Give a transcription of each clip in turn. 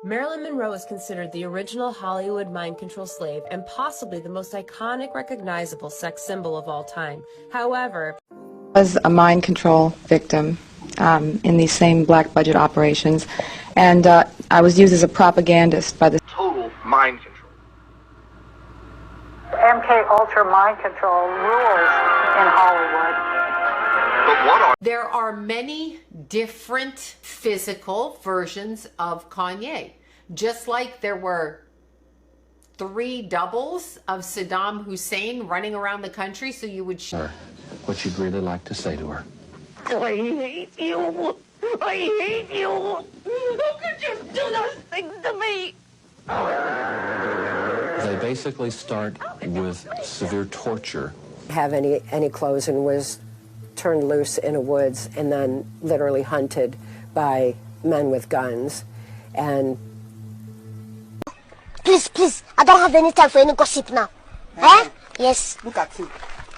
Marilyn Monroe is considered the original Hollywood mind control slave and possibly the most iconic, recognizable sex symbol of all time. However, was a mind control victim in these same black budget operations, and I was used as a propagandist by the total mind control. MKUltra mind control rules in Hollywood. But what are... There are many different physical versions of Kanye. Just like there were 3 doubles of Saddam Hussein running around the country, so you would her what you'd really like to say to her. I hate you. I hate you. How could you do those things to me? They basically start with severe torture. Have any clothes and was turned loose in the woods and then literally hunted by men with guns. And please, I don't have any time for any gossip now. Eh? Yes. Look at you.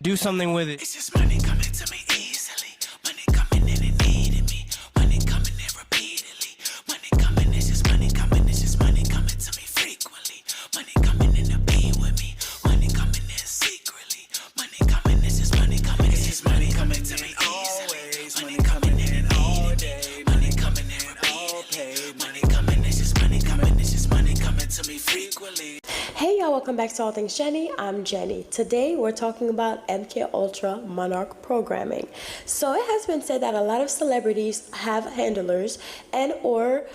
Do something with it. It's just money coming to me easily. Money coming in and needing me. Money coming in repeatedly. Money coming, it's just money coming. It's just money coming to me frequently. Money coming in to be with me. Money coming in secretly. Money coming, it's just money coming. It's just money coming to me easily. Money coming in and all day. Money coming in repeatedly. Money coming, it's just money coming. It's just money coming to me frequently. Hey y'all, welcome back to All Things Jenny. I'm Jenny. Today we're talking about MKUltra Monarch programming. So it has been said that a lot of celebrities have handlers and or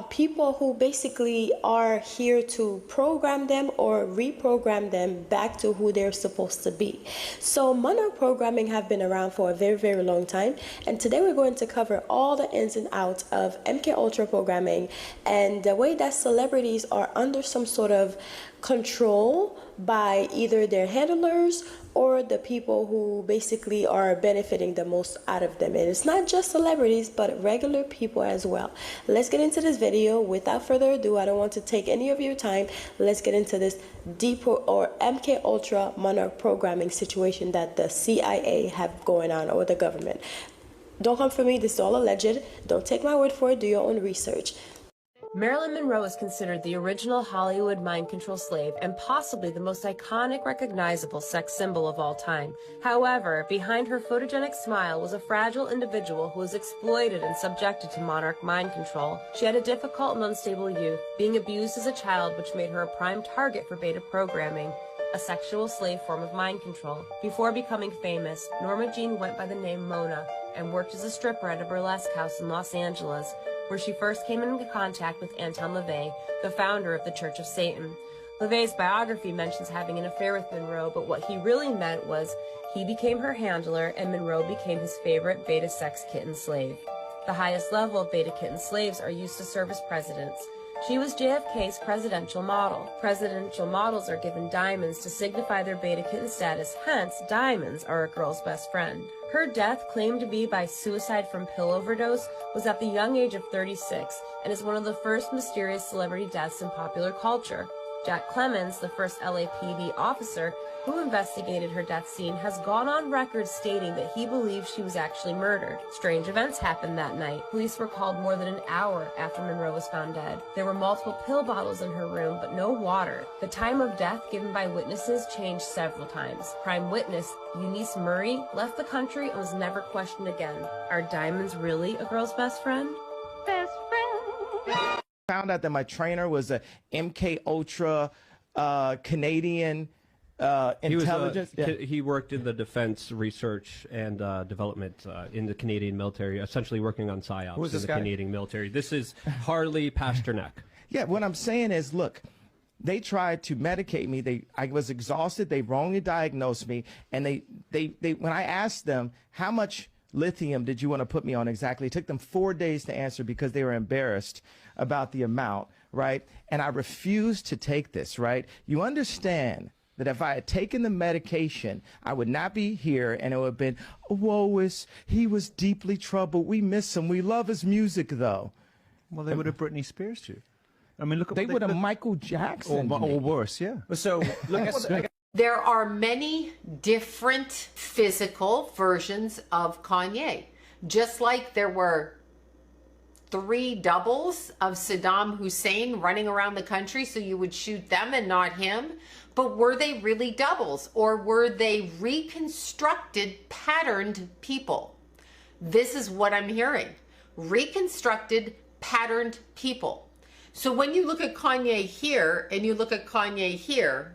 people who basically are here to program them or reprogram them back to who they're supposed to be. So Monarch programming have been around for a very, very long time, and today we're going to cover all the ins and outs of MKUltra programming and the way that celebrities are under some sort of control by either their handlers or the people who basically are benefiting the most out of them. And it's not just celebrities, but regular people as well. Let's get into this video. Without further ado, I don't want to take any of your time. Let's get into this deeper or MKUltra Monarch programming situation that the CIA have going on, or the government. Don't come for me. This is all alleged. Don't take my word for it. Do your own research. Marilyn Monroe is considered the original Hollywood mind control slave and possibly the most iconic, recognizable sex symbol of all time. However, behind her photogenic smile was a fragile individual who was exploited and subjected to Monarch mind control. She had a difficult and unstable youth, being abused as a child, which made her a prime target for beta programming, a sexual slave form of mind control. Before becoming famous, Norma Jean went by the name Mona and worked as a stripper at a burlesque house in Los Angeles, where she first came into contact with Anton LaVey, the founder of the Church of Satan. LaVey's biography mentions having an affair with Monroe, but what he really meant was he became her handler and Monroe became his favorite beta sex kitten slave. The highest level of beta kitten slaves are used to serve as presidents. She was JFK's presidential model. Presidential models are given diamonds to signify their beta kitten status, hence diamonds are a girl's best friend. Her death, claimed to be by suicide from pill overdose, was at the young age of 36 and is one of the first mysterious celebrity deaths in popular culture. Jack Clemens, the first LAPD officer who investigated her death scene, has gone on record stating that he believes she was actually murdered. Strange events happened that night. Police were called more than an hour after Monroe was found dead. There were multiple pill bottles in her room, but no water. The time of death given by witnesses changed several times. Prime witness Eunice Murray left the country and was never questioned again. Are diamonds really a girl's best friend? Best friend. Found out that my trainer was a MKUltra Canadian intelligence. He worked in the defense research and development in the Canadian military, essentially working on PSYOPs in the Canadian military. This is Harley Pasternak. Yeah, what I'm saying is, look, they tried to medicate me. I was exhausted. They wrongly diagnosed me, and they when I asked them how much lithium did you want to put me on exactly, it took them 4 days to answer because they were embarrassed about the amount, right? And I refused to take this, right? You understand that if I had taken the medication, I would not be here, and it would have been, woe, he was deeply troubled. We miss him. We love his music, though. Well, they would have Britney Spears you. I mean, look at they would have Michael Jackson or worse, yeah. So look at. There are many different physical versions of Kanye. Just like there were 3 doubles of Saddam Hussein running around the country, so you would shoot them and not him. But were they really doubles, or were they reconstructed, patterned people? This is what I'm hearing. Reconstructed, patterned people. So when you look at Kanye here and you look at Kanye here,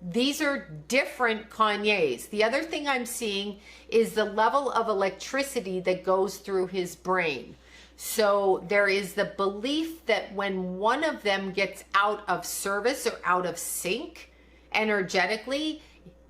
these are different Kanyes. The other thing I'm seeing is the level of electricity that goes through his brain. So there is the belief that when one of them gets out of service or out of sync energetically,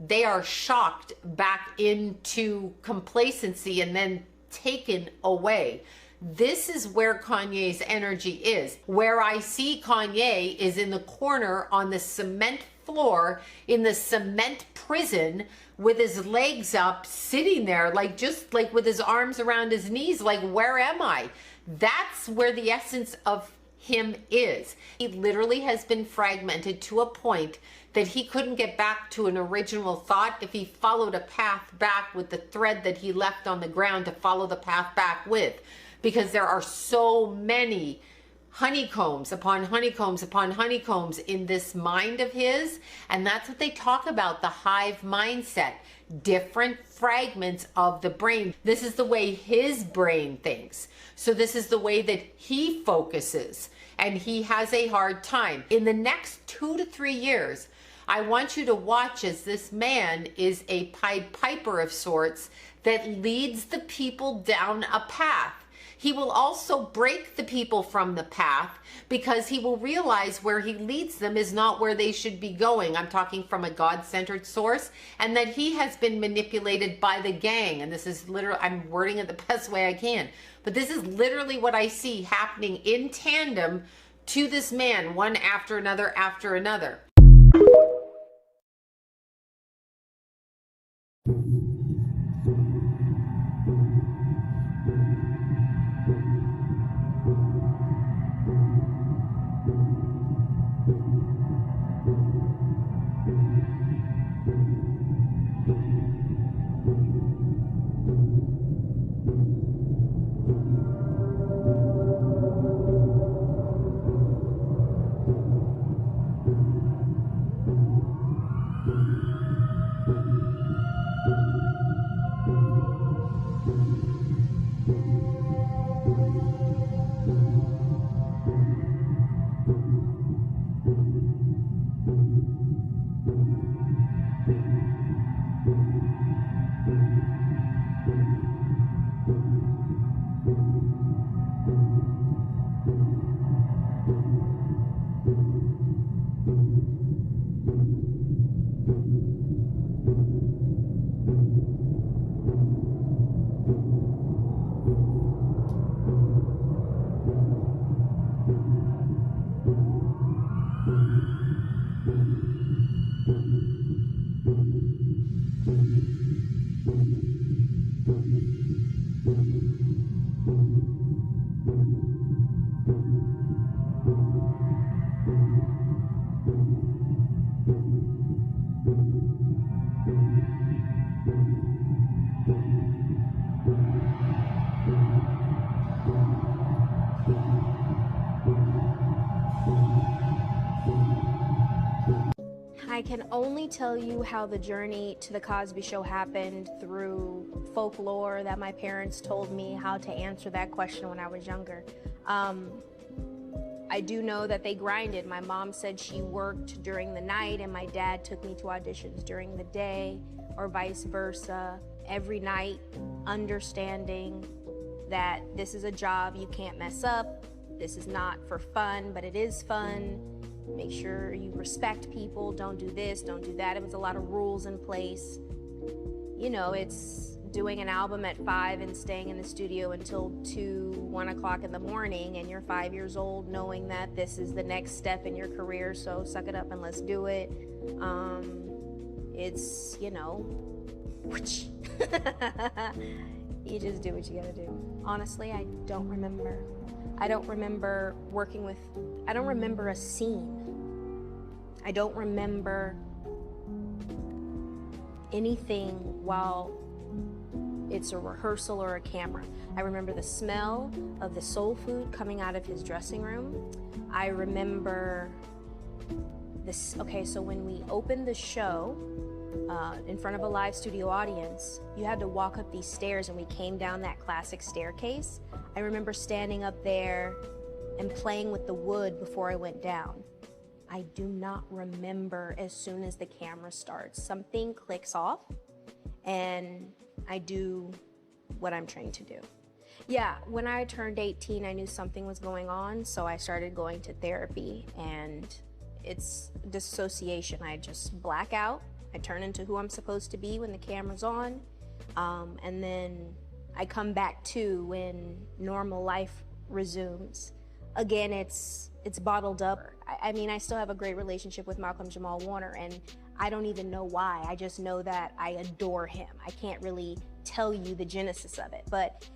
they are shocked back into complacency and then taken away. This is where Kanye's energy is. Where I see Kanye is in the corner on the cement floor in the cement prison with his legs up, sitting there, like just like with his arms around his knees, like, where am I? That's where the essence of him is. He literally has been fragmented to a point that he couldn't get back to an original thought if he followed a path back with the thread that he left on the ground to follow the path back with. Because there are so many honeycombs upon honeycombs upon honeycombs in this mind of his. And that's what they talk about, the hive mindset. Different fragments of the brain. This is the way his brain thinks. So this is the way that he focuses. And he has a hard time. In the next 2 to 3 years, I want you to watch as this man is a Pied Piper of sorts that leads the people down a path. He will also break the people from the path because he will realize where he leads them is not where they should be going. I'm talking from a God-centered source, and that he has been manipulated by the gang. And this is literally, I'm wording it the best way I can, but this is literally what I see happening in tandem to this man, one after another after another. I can only tell you how the journey to the Cosby Show happened through folklore that my parents told me how to answer that question when I was younger. I do know that they grinded. My mom said she worked during the night and my dad took me to auditions during the day, or vice versa. Every night, understanding that this is a job you can't mess up. This is not for fun, but it is fun. Make sure you respect people. Don't do this, don't do that. It was a lot of rules in place. You know, it's doing an album at 5 and staying in the studio until 2, 1 o'clock in the morning, and you're 5 years old knowing that this is the next step in your career, so suck it up and let's do it. It's, you know, you just do what you gotta do. Honestly, I don't remember. I don't remember working with, I don't remember a scene. I don't remember anything while it's a rehearsal or a camera. I remember the smell of the soul food coming out of his dressing room. I remember this, okay, so when we opened the show in front of a live studio audience, you had to walk up these stairs and we came down that classic staircase. I remember standing up there and playing with the wood before I went down. I do not remember as soon as the camera starts. Something clicks off and I do what I'm trained to do. Yeah, when I turned 18, I knew something was going on, so I started going to therapy, and it's dissociation. I just black out. I turn into who I'm supposed to be when the camera's on, and then I come back to when normal life resumes. Again, it's bottled up. I mean, I still have a great relationship with Malcolm Jamal Warner, and I don't even know why. I just know that I adore him. I can't really tell you the genesis of it, but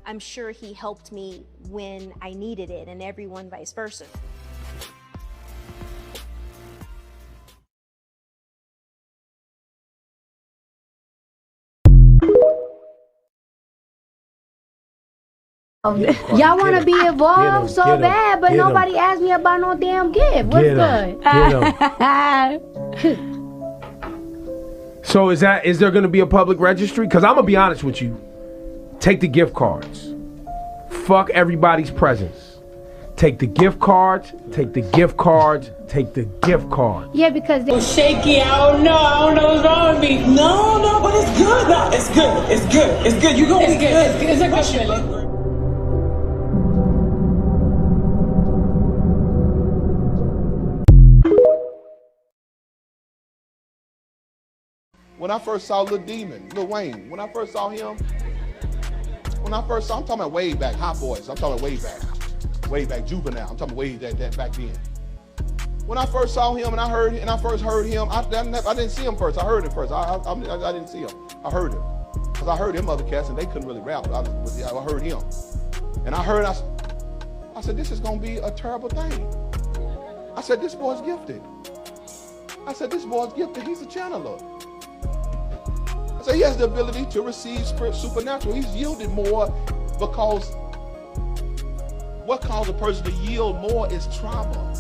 I'm sure he helped me when I needed it, and everyone vice versa. Y'all want to be involved so bad, but nobody asked me about no damn gift. What's good? So is there going to be a public registry? Because I'm going to be honest with you. Take the gift cards. Fuck everybody's presents. Take the gift cards, take the gift cards, take the gift cards. Yeah, because they shaky. I don't know what's wrong with me. No, but it's good. No, it's good. It's good. It's good. You gonna be good. It's a good feeling. When I first saw Lil Demon, Lil Wayne, when I first saw him, I'm talking about way back, Hot Boys, I'm talking way back, Juvenile, I'm talking way that back then. When I first saw him I first heard him, I didn't see him first, I heard him first, I didn't see him, I heard him. Because I heard them other cats and they couldn't really rap, I heard him. And I said, this is gonna be a terrible thing. I said, this boy's gifted. He's a channeler. So he has the ability to receive supernatural. He's yielded more because what causes a person to yield more is trauma.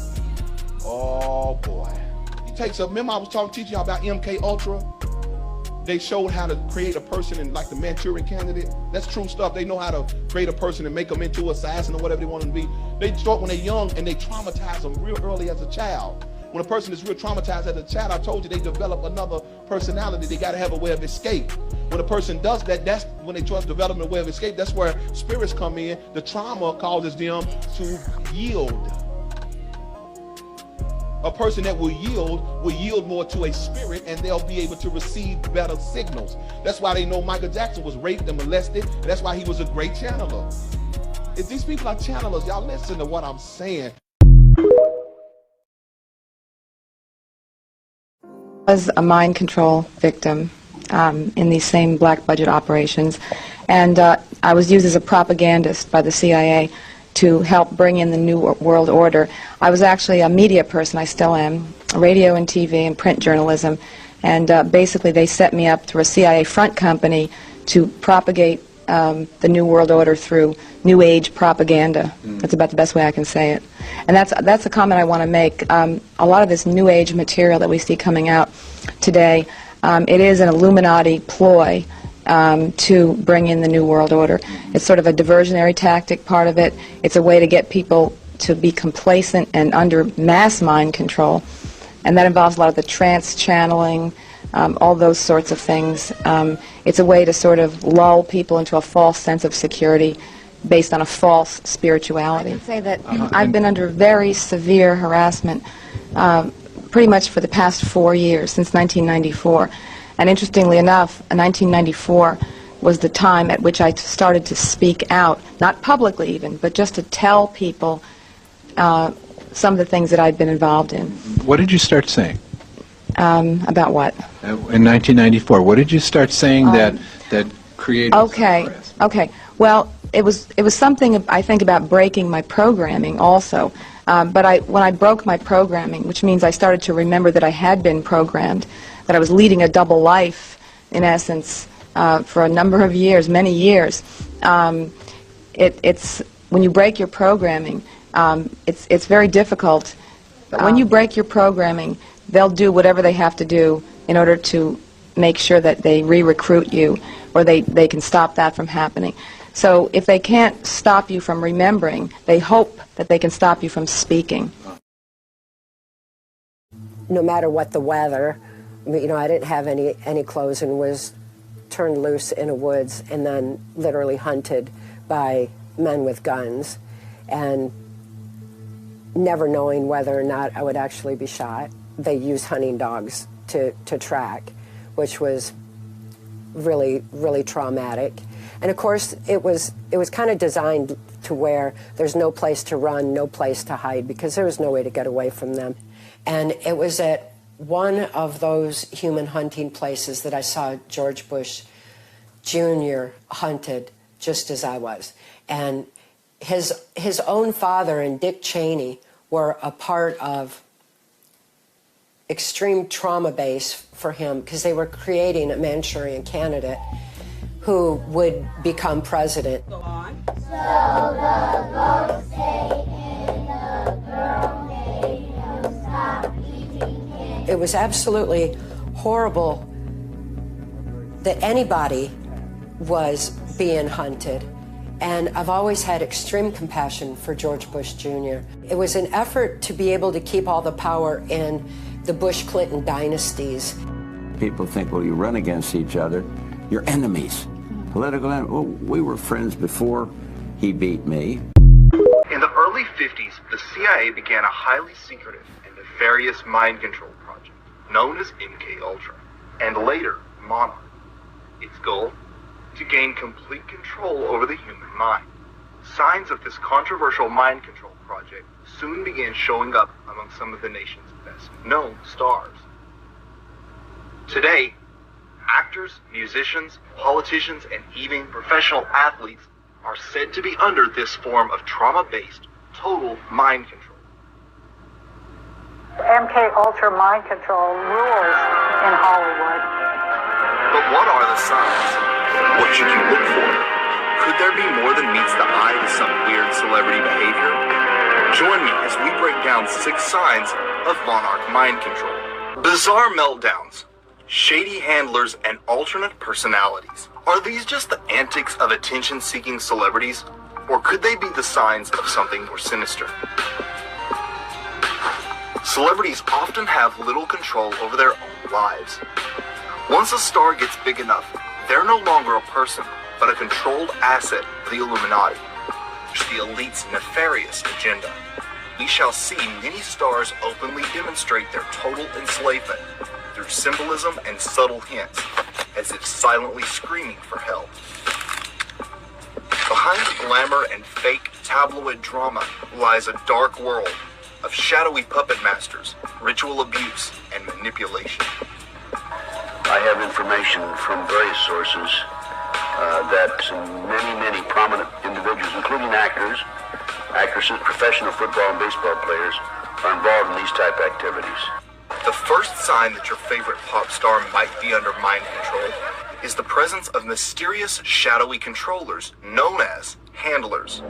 Oh boy. Remember I was teaching y'all about MKUltra? They showed how to create a person in like the Manchurian Candidate. That's true stuff. They know how to create a person and make them into an assassin or whatever they want them to be. They start when they're young and they traumatize them real early as a child. When a person is real traumatized as a child, I told you they develop another personality. They got to have a way of escape. When a person does that, that's when they try to develop a way of escape. That's where spirits come in. The trauma causes them to yield. A person that will yield more to a spirit, and they'll be able to receive better signals. That's why they know Michael Jackson was raped and molested. That's why he was a great channeler. If these people are channelers, y'all listen to what I'm saying. Was a mind control victim in these same black budget operations, and I was used as a propagandist by the CIA to help bring in the New World Order. I was actually a media person, I still am, radio and TV and print journalism, and basically they set me up through a CIA front company to propagate the New World Order through New Age propaganda. That's about the best way I can say it. And that's a comment I want to make. A lot of this New Age material that we see coming out today, it is an Illuminati ploy to bring in the New World Order. It's sort of a diversionary tactic, part of it. It's a way to get people to be complacent and under mass mind control. And that involves a lot of the trance channeling, all those sorts of things. It's a way to sort of lull people into a false sense of security based on a false spirituality. I can say that I've been under very severe harassment pretty much for the past 4 years, since 1994. And interestingly enough, 1994 was the time at which I started to speak out, not publicly even, but just to tell people some of the things that I'd been involved in. What did you start saying? About what? In 1994, what did you start saying that created? Okay. Well, it was something I think about breaking my programming also. But when I broke my programming, which means I started to remember that I had been programmed, that I was leading a double life, in essence, for a number of years, many years. It's when you break your programming, it's very difficult. But when you break your programming, they'll do whatever they have to do in order to make sure that they re-recruit you, or they can stop that from happening. So if they can't stop you from remembering, they hope that they can stop you from speaking. No matter what the weather, you know, I didn't have any clothes and was turned loose in a woods and then literally hunted by men with guns, and never knowing whether or not I would actually be shot. They used hunting dogs to track, which was really, really traumatic. And of course, it was kind of designed to where there's no place to run, no place to hide, because there was no way to get away from them. And it was at one of those human hunting places that I saw George Bush Jr. hunted just as I was. And his own father and Dick Cheney were a part of extreme trauma base for him, because they were creating a Manchurian candidate who would become president. Go on. So the folks say in the girl made him stop eating candy. It was absolutely horrible that anybody was being hunted. And I've always had extreme compassion for George Bush Jr. It was an effort to be able to keep all the power in the Bush-Clinton dynasties. People think, well, you run against each other, you're enemies. Political enemies. Well, we were friends before he beat me. In the early 50s, the CIA began a highly secretive and nefarious mind control project known as MKUltra, and later Monarch. Its goal? To gain complete control over the human mind. Signs of this controversial mind control project soon began showing up among some of the nation's best known stars. Today, actors, musicians, politicians, and even professional athletes are said to be under this form of trauma-based total mind control. MKUltra mind control rules in Hollywood. But what are the signs? What should you look for? Could there be more than meets the eye to some weird celebrity behavior? Join me as we break down 6 signs of Monarch mind control. Bizarre meltdowns, shady handlers, and alternate personalities. Are these just the antics of attention-seeking celebrities? Or could they be the signs of something more sinister? Celebrities often have little control over their own lives. Once a star gets big enough, they're no longer a person, but a controlled asset of the Illuminati, which is the elite's nefarious agenda. We shall see many stars openly demonstrate their total enslavement through symbolism and subtle hints, as if silently screaming for help. Behind the glamour and fake tabloid drama lies a dark world of shadowy puppet masters, ritual abuse, and manipulation. I have information from various sources that many prominent individuals, including actors, actresses, professional football and baseball players, are involved in these type of activities. The first sign that your favorite pop star might be under mind control is the presence of mysterious, shadowy controllers known as handlers.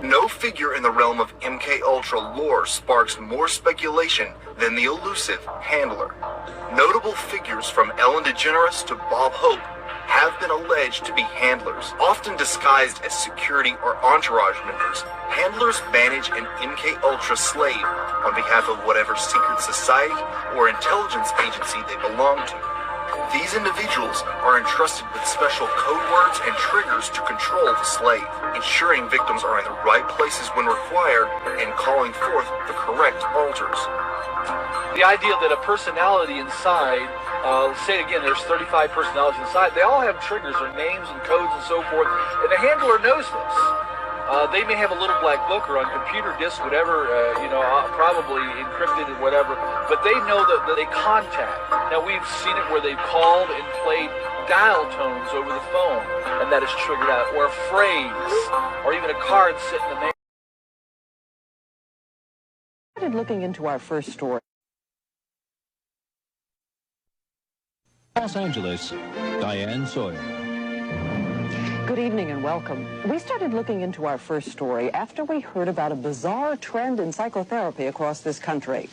No figure in the realm of MKUltra lore sparks more speculation than the elusive handler. Notable figures from Ellen DeGeneres to Bob Hope have been alleged to be handlers, often disguised as security or entourage members. Handlers manage an MKUltra slave on behalf of whatever secret society or intelligence agency they belong to. These individuals are entrusted with special code words and triggers to control the slave, ensuring victims are in the right places when required and calling forth the correct alters. The idea that a personality inside, let's say it again, there's 35 personalities inside, they all have triggers or names and codes and so forth, and the handler knows this. They may have a little black book or on computer disc, whatever, probably encrypted and whatever, but they know that they contact. Now, we've seen it where they've called and played dial tones over the phone, and that is triggered out, or a phrase, or even a card sitting in the mail. Looking into our first story. Los Angeles, Diane Sawyer. Good evening and welcome. We started looking into our first story after we heard about a bizarre trend in psychotherapy across this country.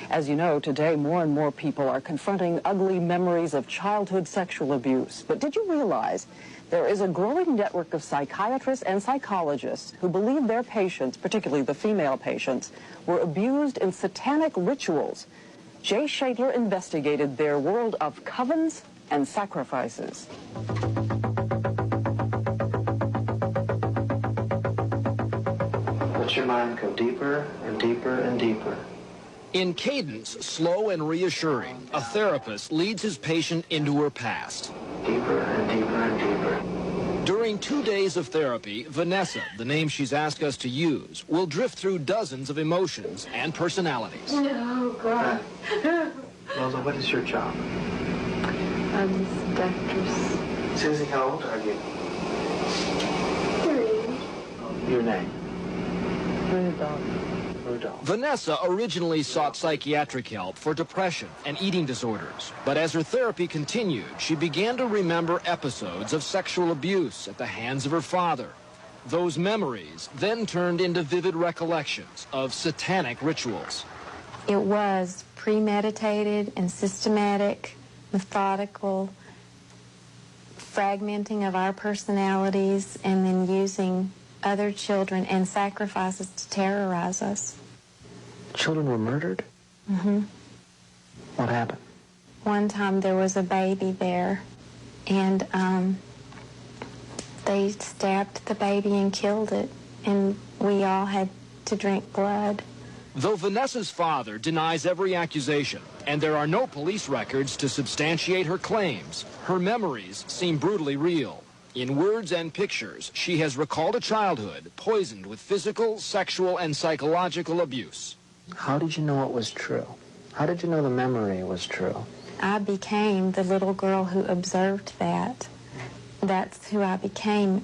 As you know, today more and more people are confronting ugly memories of childhood sexual abuse. But did you realize there is a growing network of psychiatrists and psychologists who believe their patients, particularly the female patients, were abused in satanic rituals? Jay Shadler investigated their world of covens and sacrifices. Let your mind go deeper and deeper and deeper. In cadence, slow and reassuring, a therapist leads his patient into her past. Deeper and deeper and deeper. During 2 days of therapy, Vanessa, the name she's asked us to use, will drift through dozens of emotions and personalities. Oh, God. Lola, what is your job? I'm the seductress. Susie, how old are you? 3. Your name? Rudolph. Vanessa originally sought psychiatric help for depression and eating disorders, but as her therapy continued, she began to remember episodes of sexual abuse at the hands of her father. Those memories then turned into vivid recollections of satanic rituals. It was premeditated and systematic, methodical, fragmenting of our personalities and then using other children and sacrifices to terrorize us. Children were murdered? Mm-hmm. What happened? One time there was a baby there, and they stabbed the baby and killed it, and we all had to drink blood. Though Vanessa's father denies every accusation, and there are no police records to substantiate her claims, her memories seem brutally real. In words and pictures, she has recalled a childhood poisoned with physical, sexual, and psychological abuse. How did you know it was true? How did you know the memory was true? I became the little girl who observed that. That's who I became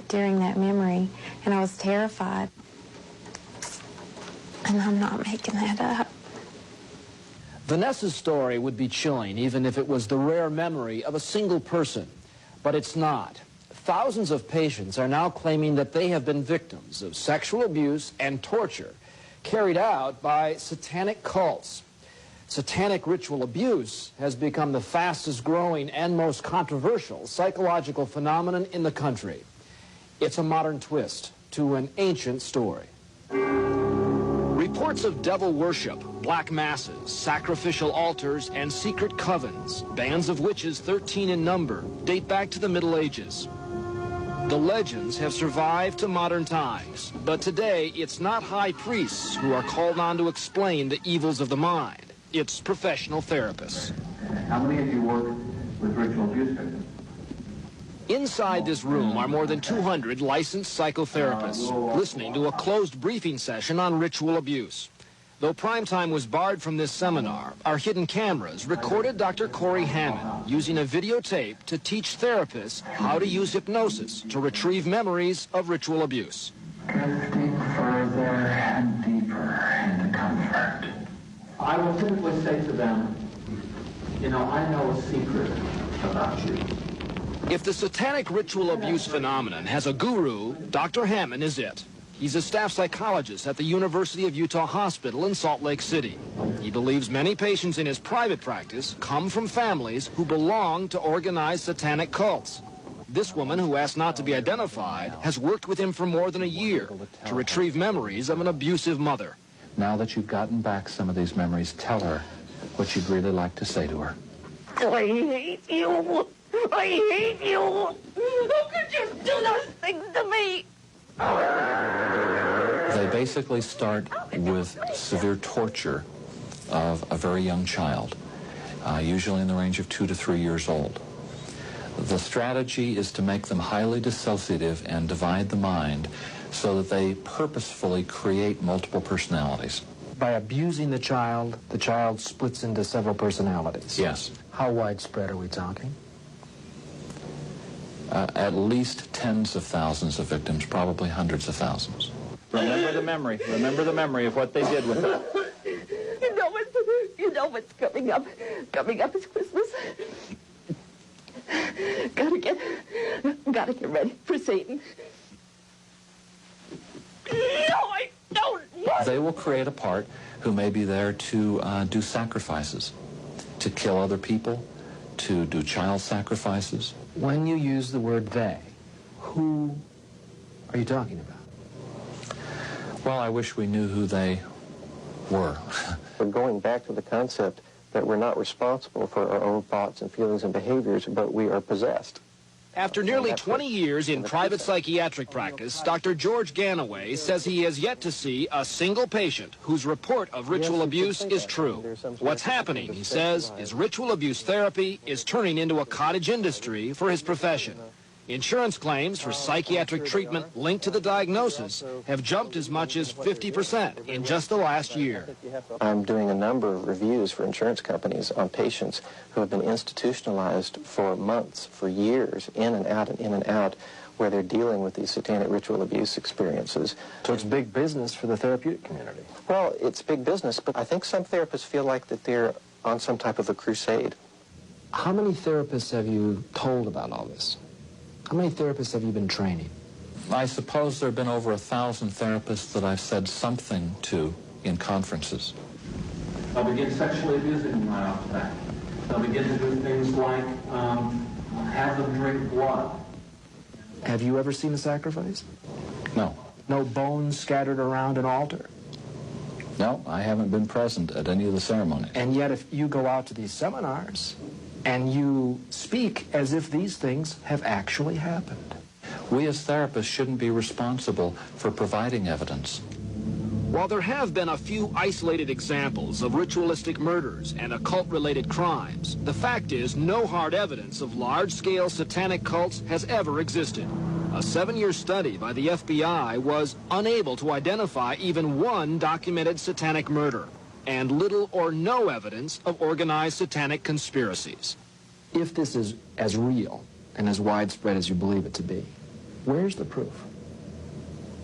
during that memory, and I was terrified. And I'm not making that up. Vanessa's story would be chilling even if it was the rare memory of a single person, but it's not. Thousands of patients are now claiming that they have been victims of sexual abuse and torture carried out by satanic cults. Satanic ritual abuse has become the fastest growing and most controversial psychological phenomenon in the country. It's a modern twist to an ancient story. Reports of devil worship, black masses, sacrificial altars, and secret covens, bands of witches 13 in number, date back to the Middle Ages. The legends have survived to modern times, but today it's not high priests who are called on to explain the evils of the mind. It's professional therapists. How many of you work with ritual abuse victims? Inside this room are more than 200 licensed psychotherapists listening to a closed briefing session on ritual abuse. Though primetime was barred from this seminar, our hidden cameras recorded Dr. Corey Hammond using a videotape to teach therapists how to use hypnosis to retrieve memories of ritual abuse. Drifting further and deeper into comfort. I will simply say to them, you know, I know a secret about you. If the satanic ritual abuse phenomenon has a guru, Dr. Hammond is it. He's a staff psychologist at the University of Utah Hospital in Salt Lake City. He believes many patients in his private practice come from families who belong to organized satanic cults. This woman, who asked not to be identified, has worked with him for more than a year to retrieve memories of an abusive mother. Now that you've gotten back some of these memories, tell her what you'd really like to say to her. I hate you. I hate you. How could you do those things to me? They basically start with severe torture of a very young child, usually in the range of 2 to 3 years old. The strategy is to make them highly dissociative and divide the mind so that they purposefully create multiple personalities. By abusing the child splits into several personalities. Yes. How widespread are we talking? At least tens of thousands of victims, probably hundreds of thousands. Remember the memory. Remember the memory of what they did with it. You know what's coming up. Coming up is Christmas. Gotta get ready for Satan. No, I don't want. They will create a part who may be there to do sacrifices, to kill other people, to do child sacrifices. When you use the word they, who are you talking about? Well, I wish we knew who they were. We're going back to the concept that we're not responsible for our own thoughts and feelings and behaviors, but we are possessed. After nearly 20 years in private psychiatric practice, Dr. George Ganaway says he has yet to see a single patient whose report of ritual abuse is true. What's happening, he says, is ritual abuse therapy is turning into a cottage industry for his profession. Insurance claims for psychiatric treatment linked to the diagnosis have jumped as much as 50% in just the last year. I'm doing a number of reviews for insurance companies on patients who have been institutionalized for months, for years, in and out, where they're dealing with these satanic ritual abuse experiences. So it's big business for the therapeutic community. Well, it's big business, but I think some therapists feel like that they're on some type of a crusade. How many therapists have you told about all this? How many therapists have you been training? I suppose there have been over 1,000 therapists that I've said something to in conferences. They'll begin sexually abusing them right off the bat. They'll begin to do things like have them drink blood. Have you ever seen a sacrifice? No. No bones scattered around an altar? No, I haven't been present at any of the ceremonies. And yet if you go out to these seminars and you speak as if these things have actually happened. We as therapists shouldn't be responsible for providing evidence. While there have been a few isolated examples of ritualistic murders and occult-related crimes, the fact is no hard evidence of large-scale satanic cults has ever existed. A 7-year study by the FBI was unable to identify even one documented satanic murder, and little or no evidence of organized satanic conspiracies. If this is as real and as widespread as you believe it to be, where's the proof?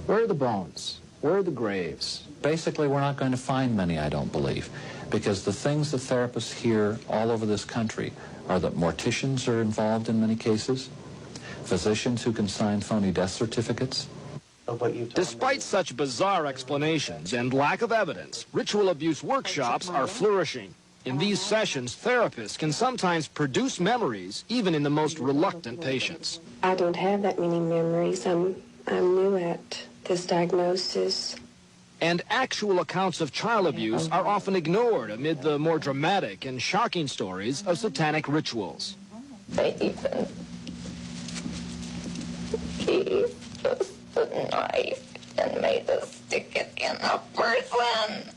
Where are the bones? Where are the graves? Basically, we're not going to find many, I don't believe, because the things that therapists hear all over this country are that morticians are involved in many cases, physicians who can sign phony death certificates. Despite such bizarre explanations and lack of evidence, ritual abuse workshops are flourishing. In these sessions, therapists can sometimes produce memories, even in the most reluctant patients. I don't have that many memories. I'm new at this diagnosis. And actual accounts of child abuse are often ignored amid the more dramatic and shocking stories of satanic rituals. They even used the knife and made us stick it in a person.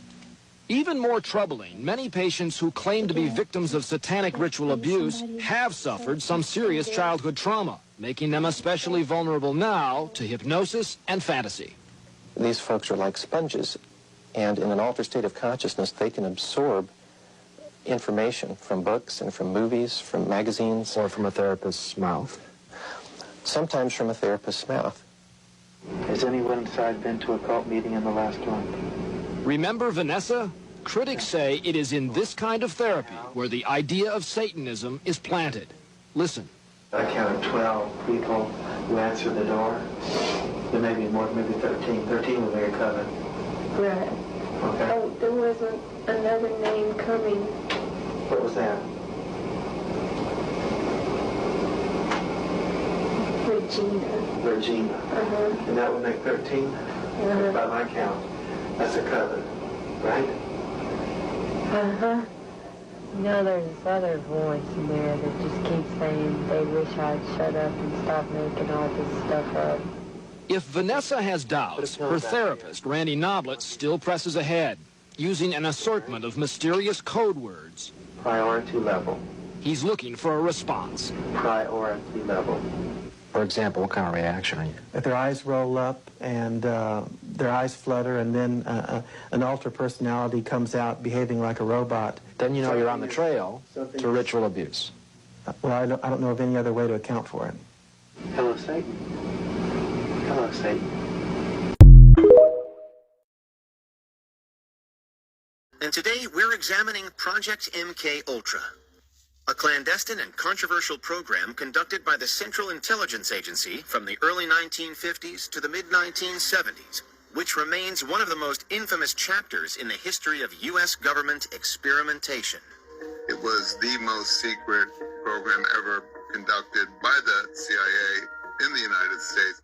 Even more troubling, many patients who claim to be victims of satanic ritual abuse have suffered some serious childhood trauma, making them especially vulnerable now to hypnosis and fantasy. These folks are like sponges, and in an altered state of consciousness, they can absorb information from books and from movies, from magazines. Or from a therapist's mouth. Sometimes from a therapist's mouth. Has anyone inside been to a cult meeting in the last month? Remember Vanessa? Critics say it is in this kind of therapy where the idea of Satanism is planted. Listen. I counted 12 people who answered the door. There may be more, maybe 13. 13 was very covered. Right. Okay. Oh, there wasn't another name coming. What was that? Regina. Uh-huh. And that would make 13? Uh-huh. By my count. That's a cover, right? Uh-huh. You know, there's this other voice in there that just keeps saying they wish I'd shut up and stop making all this stuff up. If Vanessa has doubts, her therapist, Randy Noblet, still presses ahead, using an assortment of mysterious code words. Priority level. He's looking for a response. Priority level. For example, what kind of reaction are you? If their eyes roll up and their eyes flutter and then an alter personality comes out behaving like a robot. Then you know you're on the trail to ritual abuse. Well, I don't know of any other way to account for it. Hello, Satan. Hello, Satan. And today we're examining Project MKUltra. a clandestine and controversial program conducted by the Central Intelligence Agency from the early 1950s to the mid-1970s, which remains one of the most infamous chapters in the history of U.S. government experimentation. It was the most secret program ever conducted by the CIA in the United States.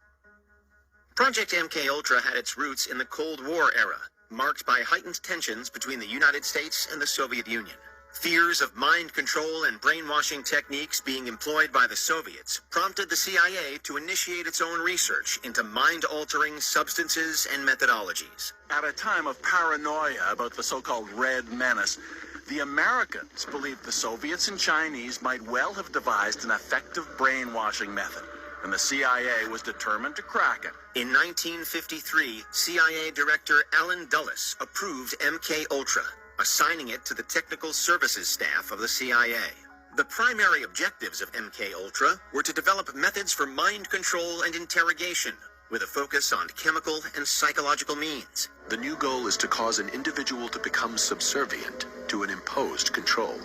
Project MKUltra had its roots in the Cold War era, marked by heightened tensions between the United States and the Soviet Union. Fears of mind control and brainwashing techniques being employed by the Soviets prompted the CIA to initiate its own research into mind-altering substances and methodologies. At a time of paranoia about the so-called Red Menace, the Americans believed the Soviets and Chinese might well have devised an effective brainwashing method, and the CIA was determined to crack it. In 1953, CIA Director Allen Dulles approved MKUltra, assigning it to the technical services staff of the CIA. The primary objectives of MKUltra were to develop methods for mind control and interrogation, with a focus on chemical and psychological means. The new goal is to cause an individual to become subservient to an imposed control,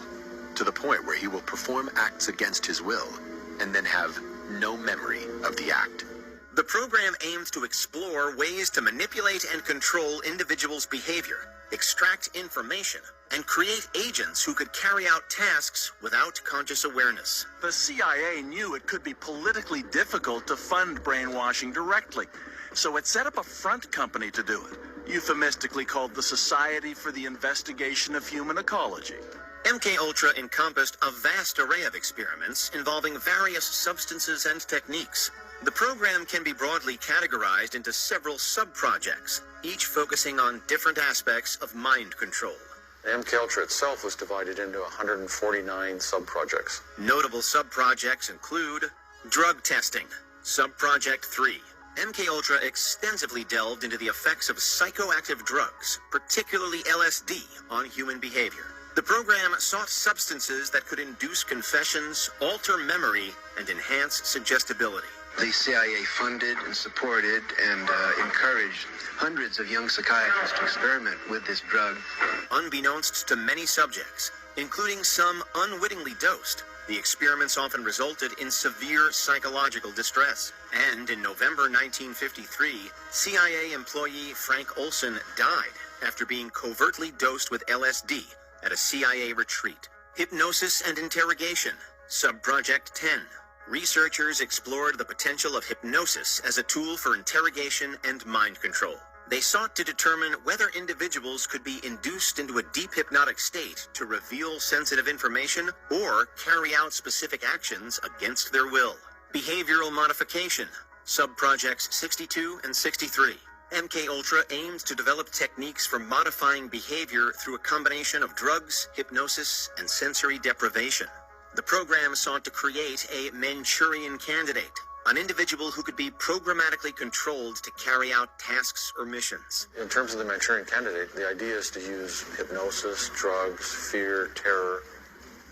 to the point where he will perform acts against his will, and then have no memory of the act. The program aimed to explore ways to manipulate and control individuals' behavior, extract information, and create agents who could carry out tasks without conscious awareness. The CIA knew it could be politically difficult to fund brainwashing directly, so it set up a front company to do it, euphemistically called the Society for the Investigation of Human Ecology. MKUltra encompassed a vast array of experiments involving various substances and techniques. The program can be broadly categorized into several sub-projects, each focusing on different aspects of mind control. MKUltra itself was divided into 149 sub-projects. Notable sub-projects include drug testing, Sub-Project 3. MKUltra extensively delved into the effects of psychoactive drugs, particularly LSD, on human behavior. The program sought substances that could induce confessions, alter memory, and enhance suggestibility. The CIA funded and supported and encouraged hundreds of young psychiatrists to experiment with this drug. Unbeknownst to many subjects, including some unwittingly dosed, the experiments often resulted in severe psychological distress. And in November 1953, CIA employee Frank Olson died after being covertly dosed with LSD at a CIA retreat. Hypnosis and interrogation, Sub-Project 10. Researchers explored the potential of hypnosis as a tool for interrogation and mind control. They sought to determine whether individuals could be induced into a deep hypnotic state to reveal sensitive information or carry out specific actions against their will. Behavioral modification, Sub-Projects 62 and 63. MKUltra aimed to develop techniques for modifying behavior through a combination of drugs, hypnosis, and sensory deprivation. The program sought to create a Manchurian candidate, an individual who could be programmatically controlled to carry out tasks or missions. In terms of the Manchurian candidate, the idea is to use hypnosis, drugs, fear, terror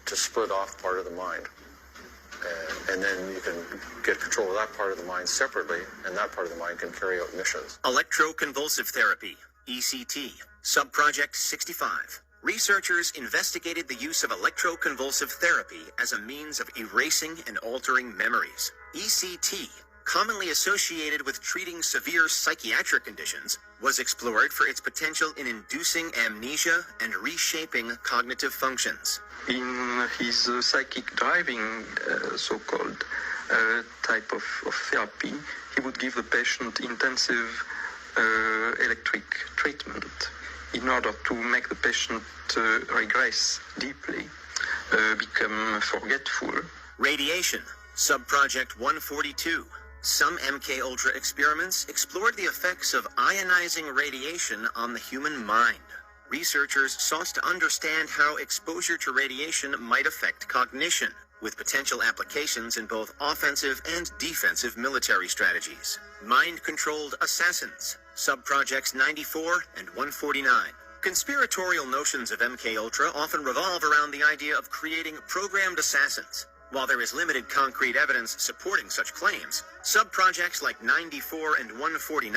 to split off part of the mind. And then you can get control of that part of the mind separately, and that part of the mind can carry out missions. Electroconvulsive therapy, ECT, Sub-Project 65. Researchers investigated the use of electroconvulsive therapy as a means of erasing and altering memories. ECT, commonly associated with treating severe psychiatric conditions, was explored for its potential in inducing amnesia and reshaping cognitive functions. In his psychic driving, so-called type of therapy, he would give the patient intensive electric treatment in order to make the patient regress deeply, become forgetful. Radiation, Sub-Project 142. Some MKUltra experiments explored the effects of ionizing radiation on the human mind. Researchers sought to understand how exposure to radiation might affect cognition, with potential applications in both offensive and defensive military strategies. Mind-controlled assassins, Sub-Projects 94 and 149. Conspiratorial notions of MKUltra often revolve around the idea of creating programmed assassins. While there is limited concrete evidence supporting such claims, sub-projects like 94 and 149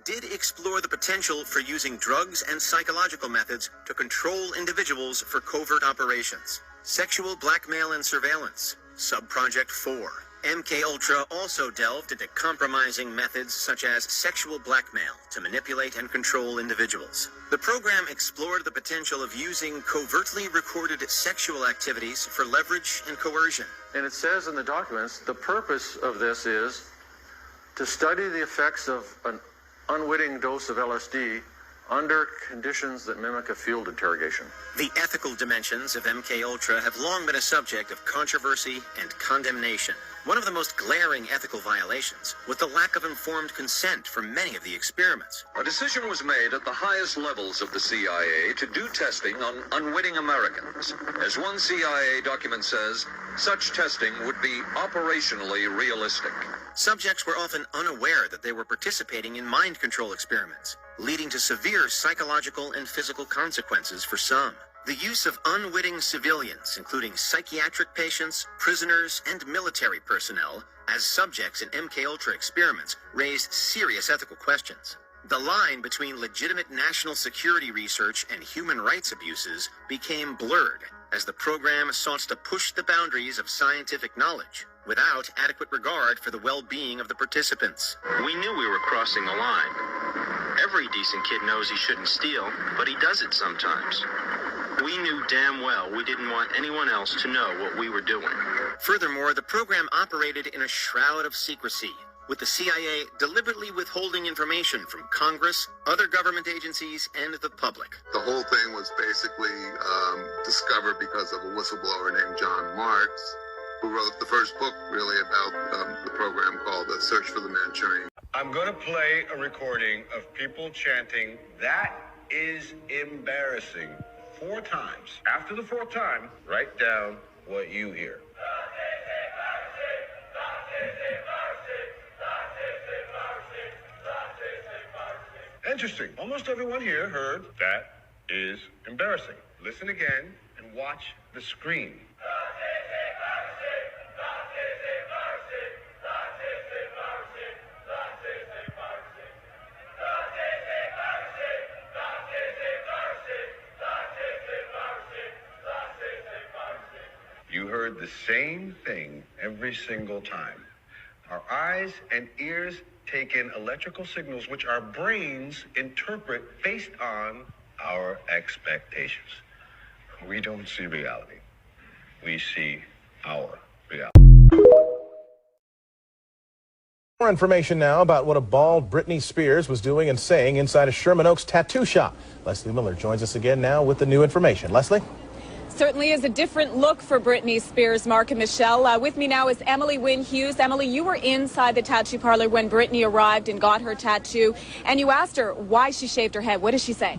did explore the potential for using drugs and psychological methods to control individuals for covert operations. Sexual blackmail and surveillance, Subproject 4. MKUltra also delved into compromising methods such as sexual blackmail to manipulate and control individuals. The program explored the potential of using covertly recorded sexual activities for leverage and coercion. And it says in the documents, the purpose of this is to study the effects of an unwitting dose of LSD under conditions that mimic a field interrogation. The ethical dimensions of MKUltra have long been a subject of controversy and condemnation. One of the most glaring ethical violations was the lack of informed consent for many of the experiments. A decision was made at the highest levels of the CIA to do testing on unwitting Americans. As one CIA document says, such testing would be operationally realistic. Subjects were often unaware that they were participating in mind control experiments, leading to severe psychological and physical consequences for some. The use of unwitting civilians, including psychiatric patients, prisoners, and military personnel, as subjects in MKUltra experiments raised serious ethical questions. The line between legitimate national security research and human rights abuses became blurred as the program sought to push the boundaries of scientific knowledge without adequate regard for the well-being of the participants. We knew we were crossing the line. Every decent kid knows he shouldn't steal, but he does it sometimes. We knew damn well we didn't want anyone else to know what we were doing. Furthermore, the program operated in a shroud of secrecy, with the CIA deliberately withholding information from Congress, other government agencies, and the public. The whole thing was basically discovered because of a whistleblower named John Marks, who wrote the first book really about the program called The Search for the Manchurian. I'm going to play a recording of people chanting, "That is embarrassing," 4 times. After the 4th time, write down what you hear. Interesting. Almost everyone here heard "that is embarrassing." Listen again and watch the screen. You heard the same thing every single time. Our eyes and ears take in electrical signals which our brains interpret based on our expectations. We don't see reality. We see our reality. More information now about what a bald Britney Spears was doing and saying inside a Sherman Oaks tattoo shop. Leslie Miller joins us again now with the new information. Leslie? Certainly is a different look for Britney Spears, Mark and Michelle. With me now is Emily Wynn Hughes. Emily, you were inside the tattoo parlor when Britney arrived and got her tattoo, and you asked her why she shaved her head. What did she say?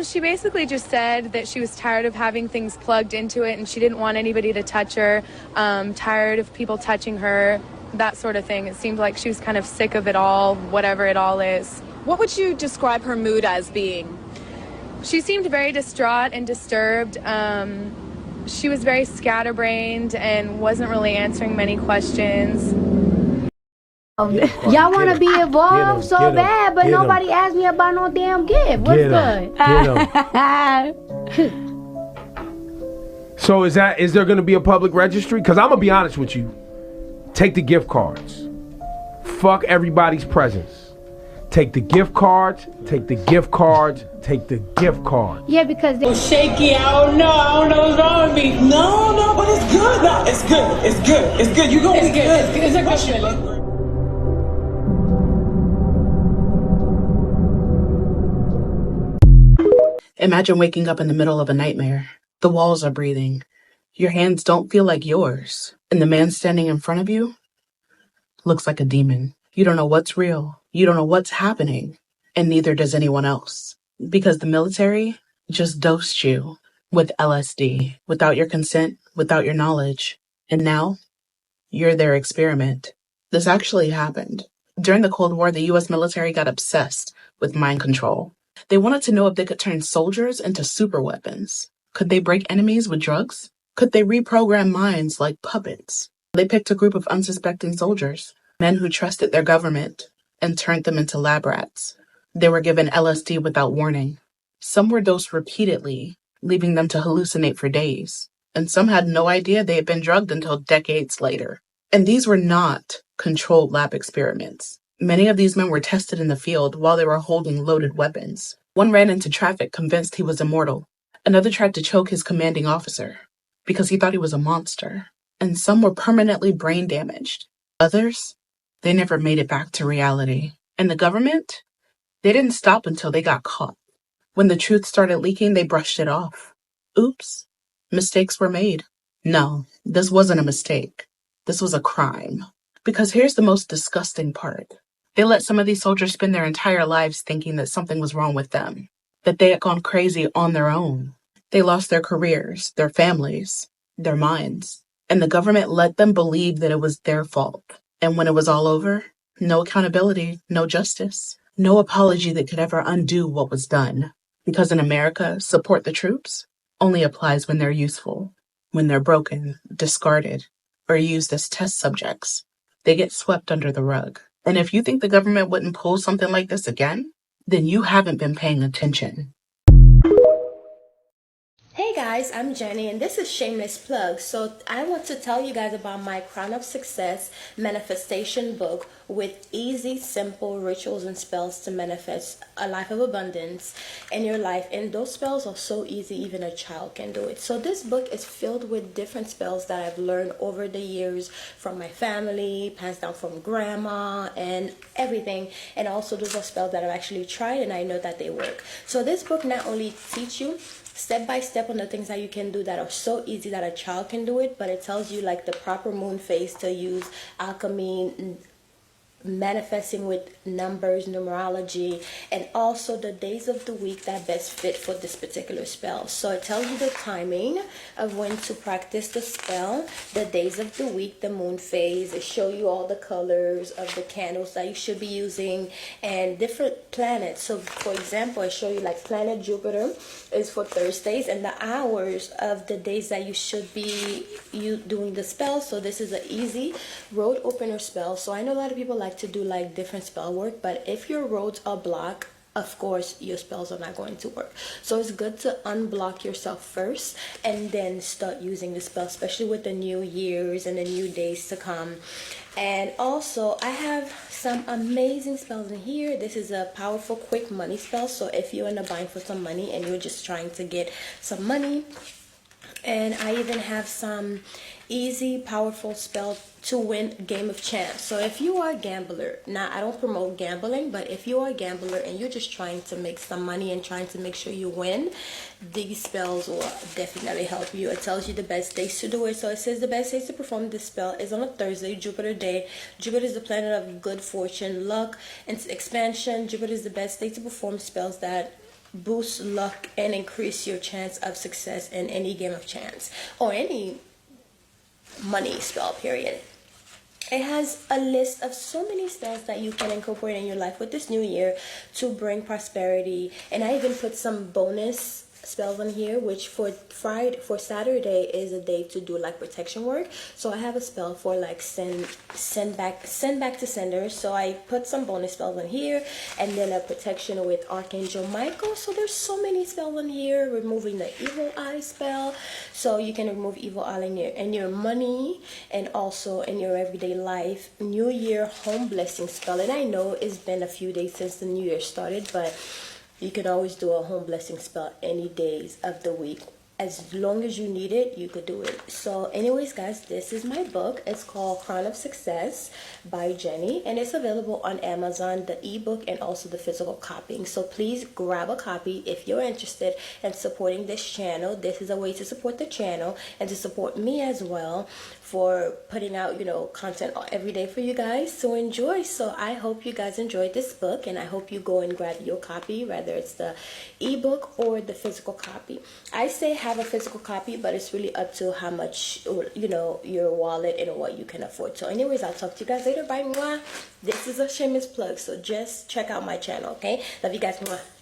She basically just said that she was tired of having things plugged into it and she didn't want anybody to touch her, tired of people touching her, that sort of thing. It seemed like she was kind of sick of it all, whatever it all is. What would you describe her mood as being? She seemed very distraught and disturbed. She was very scatterbrained and wasn't really answering many questions. Y'all want to be involved so bad, but nobody asked me about no damn gift. What's good? So is there going to be a public registry? Because I'm going to be honest with you. Take the gift cards. Fuck everybody's presents. Take the gift cards, take the gift cards, take the gift cards. Yeah, because they shaky. I don't know what's wrong with me. No, but it's good. No, it's good. It's good. It's good. You gonna be good. It's a question. Imagine waking up in the middle of a nightmare. The walls are breathing. Your hands don't feel like yours. And the man standing in front of you looks like a demon. You don't know what's real. You don't know what's happening. And neither does anyone else. Because the military just dosed you with LSD without your consent, without your knowledge. And now you're their experiment. This actually happened. During the Cold War, the U.S. military got obsessed with mind control. They wanted to know if they could turn soldiers into superweapons. Could they break enemies with drugs? Could they reprogram minds like puppets? They picked a group of unsuspecting soldiers, men who trusted their government, and turned them into lab rats. They were given LSD without warning. Some were dosed repeatedly, leaving them to hallucinate for days. and some had no idea they had been drugged until decades later. And these were not controlled lab experiments. Many of these men were tested in the field while they were holding loaded weapons. One ran into traffic convinced he was immortal. Another tried to choke his commanding officer because he thought he was a monster. And some were permanently brain damaged. Others, they never made it back to reality. And the government, they didn't stop until they got caught. When the truth started leaking, they brushed it off. Oops, mistakes were made. No, this wasn't a mistake. This was a crime. Because here's the most disgusting part. They let some of these soldiers spend their entire lives thinking that something was wrong with them, that they had gone crazy on their own. They lost their careers, their families, their minds, and the government let them believe that it was their fault. And when it was all over, no accountability, no justice, no apology that could ever undo what was done. Because in America, support the troops only applies when they're useful. When they're broken, discarded, or used as test subjects, they get swept under the rug. And if you think the government wouldn't pull something like this again, then you haven't been paying attention. Hey guys, I'm Jenny and this is Shameless Plug. So I want to tell you guys about my Crown of Success manifestation book with easy, simple rituals and spells to manifest a life of abundance in your life. And those spells are so easy, even a child can do it. So this book is filled with different spells that I've learned over the years from my family, passed down from grandma and everything. And also those are spells that I've actually tried and I know that they work. So this book not only teaches you step by step on the things that you can do that are so easy that a child can do it, but it tells you like the proper moon phase to use, alchemy, manifesting with numbers, numerology, and also the days of the week that best fit for this particular spell. So it tells you the timing of when to practice the spell, the days of the week, the moon phase. It shows you all the colors of the candles that you should be using and different planets. So for example, I show you like planet Jupiter is for Thursdays and the hours of the days that you should be doing the spell. So this is an easy road opener spell. So I know a lot of people like to do like different spell work, but if your roads are blocked, of course your spells are not going to work. So it's good to unblock yourself first and then start using the spell, especially with the new years and the new days to come. And also I have some amazing spells in here. This is a powerful quick money spell. So if you're in a bind for some money and you're just trying to get some money, and I even have some easy, powerful spell to win Game of Chance. So if you are a gambler, now I don't promote gambling, but if you are a gambler and you're just trying to make some money and trying to make sure you win, these spells will definitely help you. It tells you the best days to do it. So it says the best days to perform this spell is on a Thursday, Jupiter day. Jupiter is the planet of good fortune, luck, and expansion. Jupiter is the best day to perform spells that boost luck and increase your chance of success in any game of chance or any money spell, period. It has a list of so many spells that you can incorporate in your life with this new year to bring prosperity. And I even put some bonus spells on here, which for Saturday is a day to do like protection work. So I have a spell for like send back to senders. So I put some bonus spells on here, and then a protection with Archangel Michael. So there's so many spells on here. Removing the evil eye spell, so you can remove evil eye in your money and also in your everyday life. New Year home blessing spell, and I know it's been a few days since the new year started, but you can always do a home blessing spell any days of the week. As long as you need it, you could do it. So anyways, guys, this is my book. It's called Crown of Success by Jenny, and it's available on Amazon, the ebook and also the physical copying. So please grab a copy if you're interested in supporting this channel. This is a way to support the channel and to support me as well for putting out, content every day for you guys to enjoy. So I hope you guys enjoyed this book, and I hope you go and grab your copy, whether it's the ebook or the physical copy. I say have a physical copy, but it's really up to how much, your wallet and what you can afford. So anyways, I'll talk to you guys later. Bye. Mwah. This is a shameless plug, so just check out my channel, okay? Love you guys. Mwah.